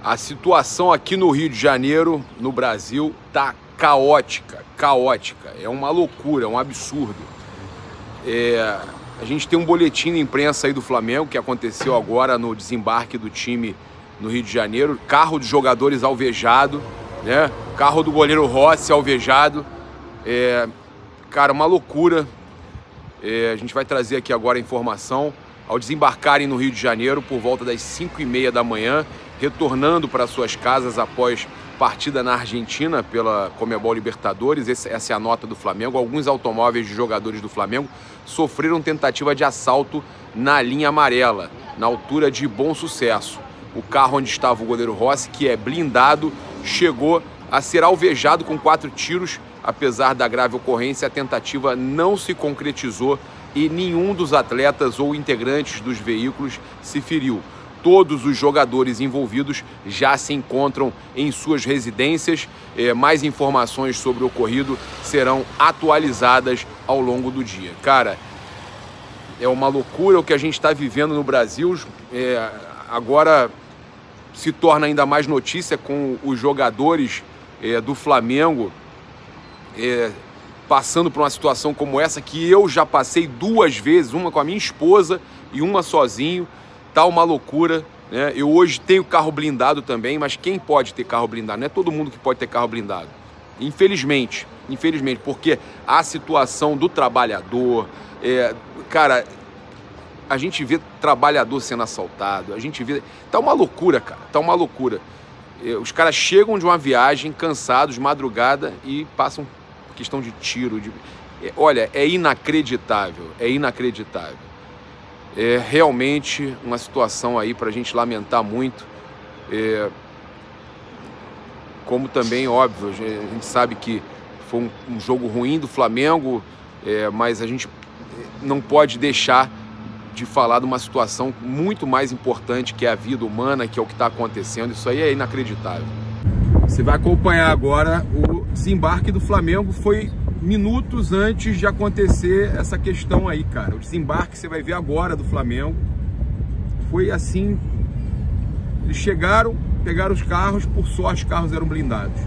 A situação aqui no Rio de Janeiro, no Brasil, tá caótica, caótica. É uma loucura, é um absurdo. A gente tem um boletim de imprensa aí do Flamengo que aconteceu agora no desembarque do time no Rio de Janeiro. Carro de jogadores alvejado, né? Carro do goleiro Rossi alvejado. Cara, uma loucura. A gente vai trazer aqui agora a informação. Ao desembarcarem no Rio de Janeiro por volta das 5h30 da manhã, retornando para suas casas após partida na Argentina pela Conmebol Libertadores, essa é a nota do Flamengo, alguns automóveis de jogadores do Flamengo sofreram tentativa de assalto na linha amarela, na altura de Bom Sucesso. O carro onde estava o goleiro Rossi, que é blindado, chegou a ser alvejado com 4 tiros. Apesar da grave ocorrência, a tentativa não se concretizou e nenhum dos atletas ou integrantes dos veículos se feriu. Todos os jogadores envolvidos já se encontram em suas residências. Mais informações sobre o ocorrido serão atualizadas ao longo do dia. Cara, é uma loucura o que a gente está vivendo no Brasil. Agora se torna ainda mais notícia com os jogadores do Flamengo passando por uma situação como essa, que eu já passei 2 vezes, uma com a minha esposa e uma sozinho. Tá uma loucura, né? Eu hoje tenho carro blindado também, mas quem pode ter carro blindado? Não é todo mundo que pode ter carro blindado. Infelizmente, porque a situação do trabalhador, cara, a gente vê trabalhador sendo assaltado, a gente vê... Tá uma loucura, cara, tá uma loucura. Os caras chegam de uma viagem cansados, madrugada, e passam questão de tiro. Olha, é inacreditável, é inacreditável. É realmente uma situação aí para a gente lamentar muito. Como também, óbvio, a gente sabe que foi um jogo ruim do Flamengo, mas a gente não pode deixar de falar de uma situação muito mais importante, que é a vida humana, que é o que está acontecendo. Isso aí é inacreditável. Você vai acompanhar agora o desembarque do Flamengo. Foi minutos antes de acontecer essa questão aí, cara. O desembarque você vai ver agora do Flamengo foi assim: eles chegaram, pegaram os carros, por sorte os carros eram blindados.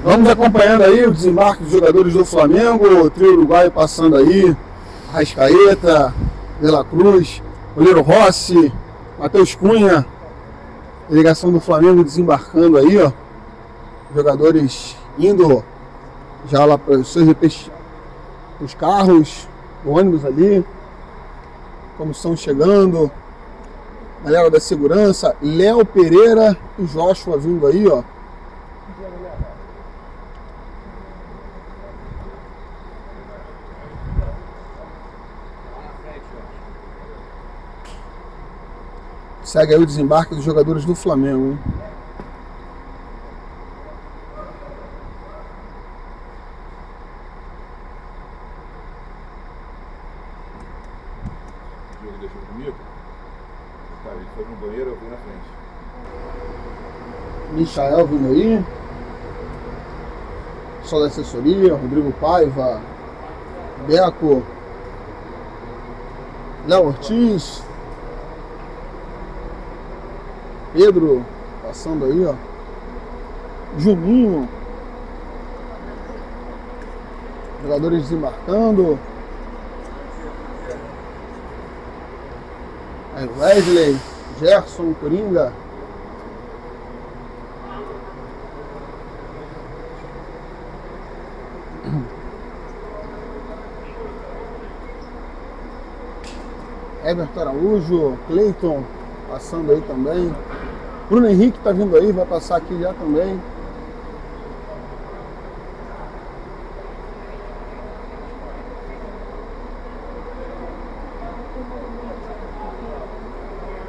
Vamos acompanhando aí o desembarque dos jogadores do Flamengo, o trio uruguaio passando aí, Arrascaeta, De La Cruz, goleiro Rossi, Matheus Cunha, delegação do Flamengo desembarcando aí, ó. Jogadores indo já lá para os seus os carros, o ônibus ali, comissão chegando, galera da segurança, Léo Pereira e Joshua vindo aí, ó. Segue aí o desembarque dos jogadores do Flamengo, hein? Deixou comigo? Tá, ele foi no banheiro, eu vim na frente. Michael vindo aí. Só da assessoria, Rodrigo Paiva, Beco, Léo Ortiz, Pedro passando aí, ó. Juninho. Jogadores desembarcando. Aí Wesley, Gerson, Coringa. Everton Araújo, Cleiton passando aí também. Bruno Henrique tá vindo aí, vai passar aqui já também.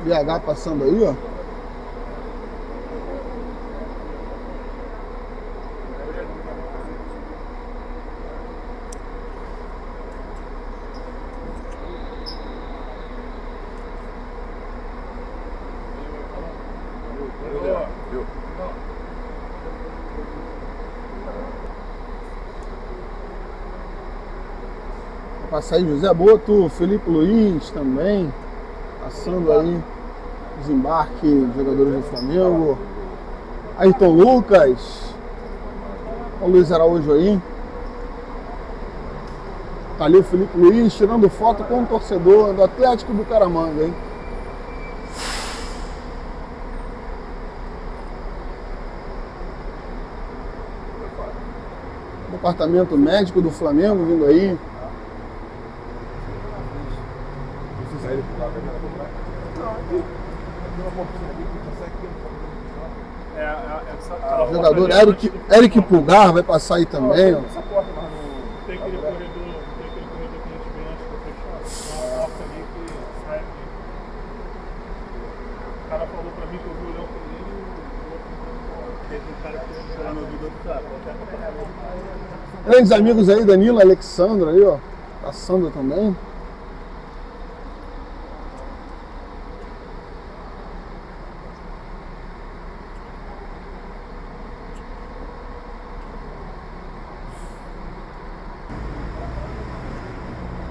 BH passando aí, ó. Vai passar aí José Boto, Felipe Luiz também, passando aí. desembarque de jogadores do Flamengo. Ayrton Lucas, o Luiz Araújo aí. Tá ali o Felipe Luiz tirando foto com o torcedor do Atlético Bucaramanga, hein? Departamento médico do Flamengo vindo aí. O jogador Eric Pulgar vai passar aí também. Ó. Tem aquele corredor que a gente vê antes de fechar. Uma porta ali que sai aqui. O cara falou pra mim que eu vi o Léo Pereira e o outro teve um cara que foi no ouvido do outro cara. Grandes amigos aí, Danilo, Alexandre aí, ó. Passando também.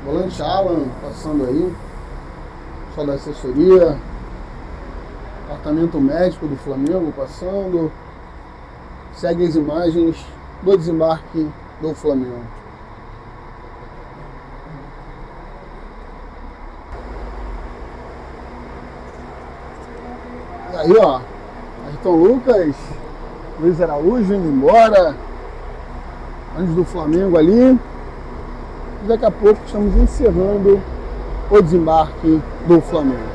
Volante Alan passando aí, pessoal da assessoria, departamento médico do Flamengo passando, segue as imagens do desembarque do Flamengo. E aí, ó, Ayrton Lucas, Luiz Araújo indo embora, antes do Flamengo ali. Daqui a pouco estamos encerrando o desembarque do Flamengo.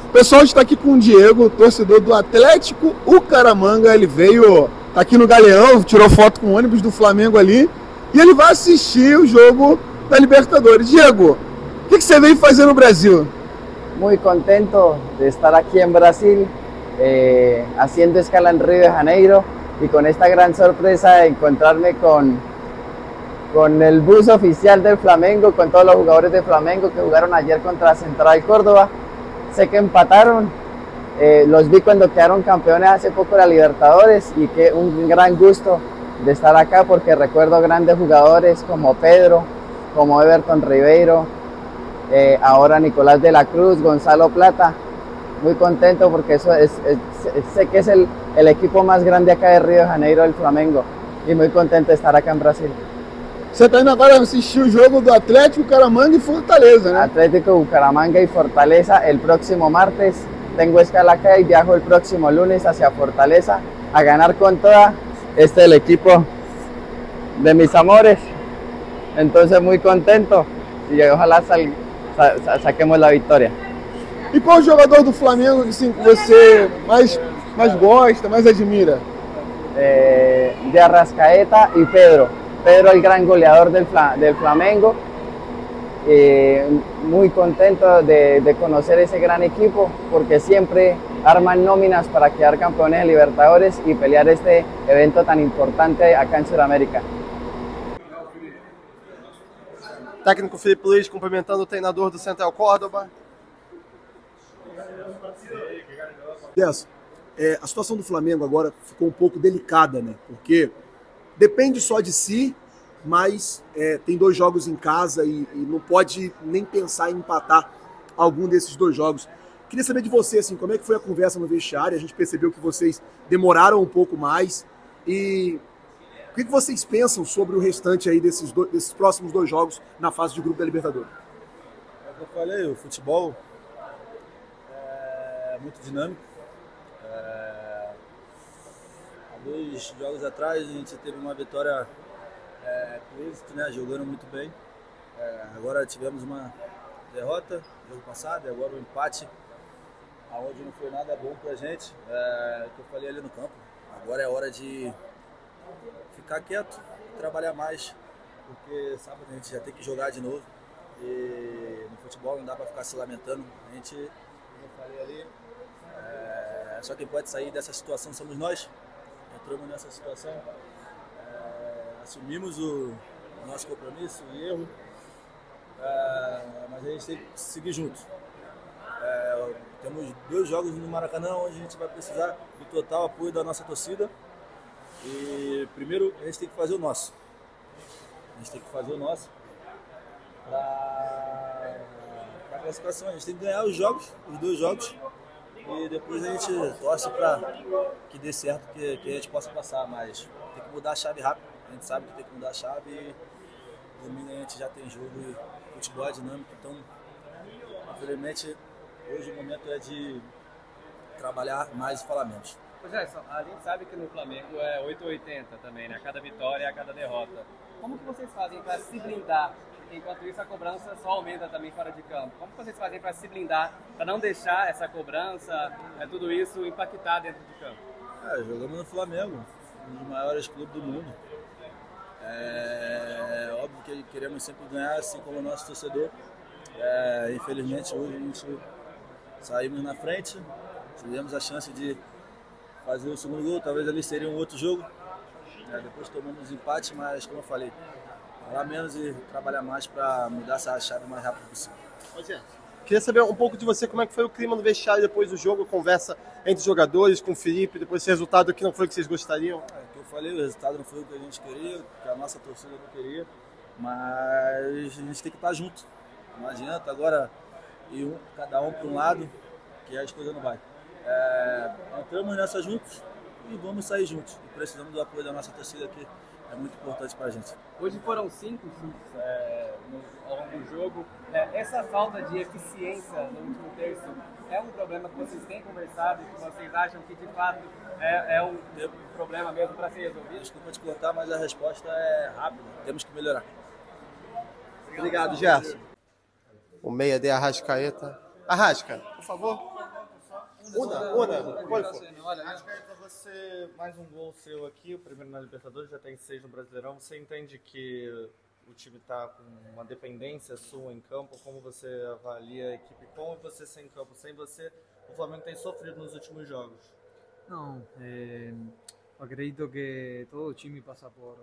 O pessoal está aqui com o Diego, torcedor do Atlético Bucaramanga. Ele veio, tá aqui no Galeão, tirou foto com o ônibus do Flamengo ali. E ele vai assistir o jogo da Libertadores. Diego, o que você veio fazer no Brasil? Muy contento de estar aquí en Brasil, haciendo escala en Río de Janeiro y con esta gran sorpresa de encontrarme con el bus oficial del Flamengo, con todos los jugadores de Flamengo que jugaron ayer contra Central Córdoba. Sé que empataron, los vi cuando quedaron campeones hace poco de la Libertadores y que un gran gusto de estar acá porque recuerdo grandes jugadores como Pedro, como Everton Ribeiro, ahora Nicolás de la Cruz, Gonzalo Plata. Muy contento porque sé que es el equipo más grande acá de Río de Janeiro, el Flamengo, y muy contento de estar acá en Brasil. Você está indo agora assistir o jogo do Atlético Bucaramanga e Fortaleza, né? Atlético Bucaramanga y Fortaleza el próximo martes. Tengo escala acá y viajo el próximo lunes hacia Fortaleza a ganar con toda. Este es el equipo de mis amores. Entonces muy contento y ojalá saquemos la victoria. E qual jogador do Flamengo assim, que você mais gosta, mais admira? De Arrascaeta y Pedro. Pedro, el gran goleador del Flamengo. Muy contento de conocer ese gran equipo porque siempre arman nóminas para quedar campeones de Libertadores y pelear este evento tan importante acá en Sudamérica. Técnico Felipe Luiz cumprimentando o treinador do Central Córdoba. A situação do Flamengo agora ficou um pouco delicada, né? Porque depende só de si, mas tem 2 jogos em casa e não pode nem pensar em empatar algum desses 2 jogos. Queria saber de você, assim, como é que foi a conversa no vestiário? A gente percebeu que vocês demoraram um pouco mais. E o que vocês pensam sobre o restante aí desses próximos 2 jogos na fase de grupo da Libertadores? Como eu falei, o futebol é muito dinâmico. Há 2 jogos atrás a gente teve uma vitória com êxito, né? Jogando muito bem. Agora tivemos uma derrota no jogo passado e agora um empate, onde não foi nada bom pra gente. Que eu falei ali no campo. Agora é hora de ficar quieto, trabalhar mais, porque sábado a gente já tem que jogar de novo. E no futebol não dá pra ficar se lamentando. A gente, como eu falei ali, só quem pode sair dessa situação somos nós. Entramos nessa situação, assumimos o nosso compromisso e erro, mas a gente tem que seguir junto. Temos 2 jogos no Maracanã onde a gente vai precisar do total apoio da nossa torcida. E primeiro a gente tem que fazer o nosso. A gente tem que fazer o nosso para classificação. A gente tem que ganhar os jogos, os 2 jogos, e depois a gente torce para que dê certo, que a gente possa passar, mas tem que mudar a chave rápido. A gente sabe que tem que mudar a chave e domingo a gente já tem jogo e futebol é dinâmico, então infelizmente hoje o momento é de trabalhar mais e falar menos. Gerson, a gente sabe que no Flamengo é 8 ou 80 também, né? A cada vitória e a cada derrota. Como que vocês fazem para se blindar? Enquanto isso a cobrança só aumenta também fora de campo. Como que vocês fazem para se blindar, para não deixar essa cobrança, tudo isso impactar dentro de campo? Jogamos no Flamengo, um dos maiores clubes do mundo. É óbvio que queremos sempre ganhar, assim como o nosso torcedor. Infelizmente hoje a gente saímos na frente, tivemos a chance de fazer o segundo gol, talvez ali seria um outro jogo. Depois tomamos empate, mas como eu falei, falar menos e trabalhar mais para mudar essa chave o mais rápido possível. Queria saber um pouco de você, como é que foi o clima no vestiário depois do jogo, a conversa entre os jogadores, com o Felipe, depois desse resultado que não foi o que vocês gostariam? Que eu falei, o resultado não foi o que a gente queria, que a nossa torcida não queria, mas a gente tem que estar junto. Não adianta agora ir cada um para um lado, que as coisas não vai. Entramos nessa juntos e vamos sair juntos. E precisamos do apoio da nossa torcida, que é muito importante para a gente. Hoje foram 5 chutes ao longo do jogo. Essa falta de eficiência no último terço é um problema que vocês têm conversado e que vocês acham que de fato é um problema mesmo para ser resolvido? Desculpa te cortar, mas a resposta é rápida. Temos que melhorar. Obrigado, Gerson. O meia de Arrascaeta. Arrasca, por favor. Olha, Arrascaeta, você, mais um gol seu aqui, o primeiro na Libertadores, já tem 6 no Brasileirão. Você entende que o time está com uma dependência sua em campo? Como você avalia a equipe com e você sem campo? Sem você, o Flamengo tem sofrido nos últimos jogos. Não, acredito que todo time passa por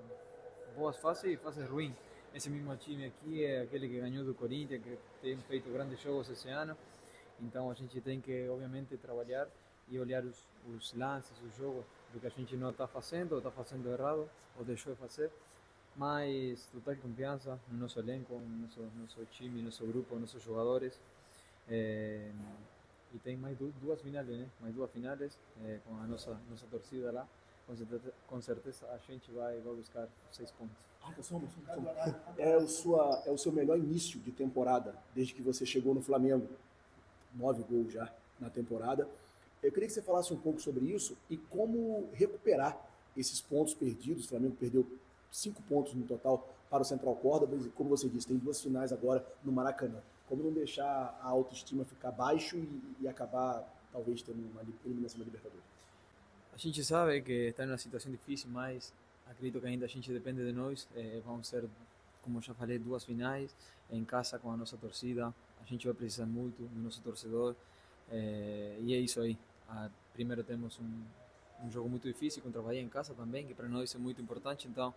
boas fases e fases ruins. Esse mesmo time aqui é aquele que ganhou do Corinthians, que tem feito grandes jogos esse ano. Então a gente tem que, obviamente, trabalhar e olhar os lances, os jogos, do que a gente não está fazendo, ou está fazendo errado, ou deixou de fazer. Mas total confiança no nosso elenco, no nosso time, no nosso grupo, nos nossos jogadores. E tem mais 2 finais, né? Mais 2 finais com a nossa torcida lá. Com certeza a gente vai buscar 6 pontos. É o seu melhor início de temporada, desde que você chegou no Flamengo. 9 gols já na temporada. Eu queria que você falasse um pouco sobre isso e como recuperar esses pontos perdidos. O Flamengo perdeu 5 pontos no total para o Central Córdoba, e como você disse, tem 2 finais agora no Maracanã. Como não deixar a autoestima ficar baixo e acabar, talvez, tendo uma eliminação da Libertadores? A gente sabe que está em uma situação difícil, mas acredito que ainda a gente depende de nós. Vamos ser, como já falei, 2 finais em casa com a nossa torcida. A gente vai precisar muito do nosso torcedor. E é isso aí. Primeiro temos um jogo muito difícil contra a Bahia em casa também, que para nós é muito importante. Então,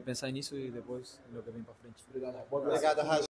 pensar nisso e depois no que vem para frente. Obrigado, Raja.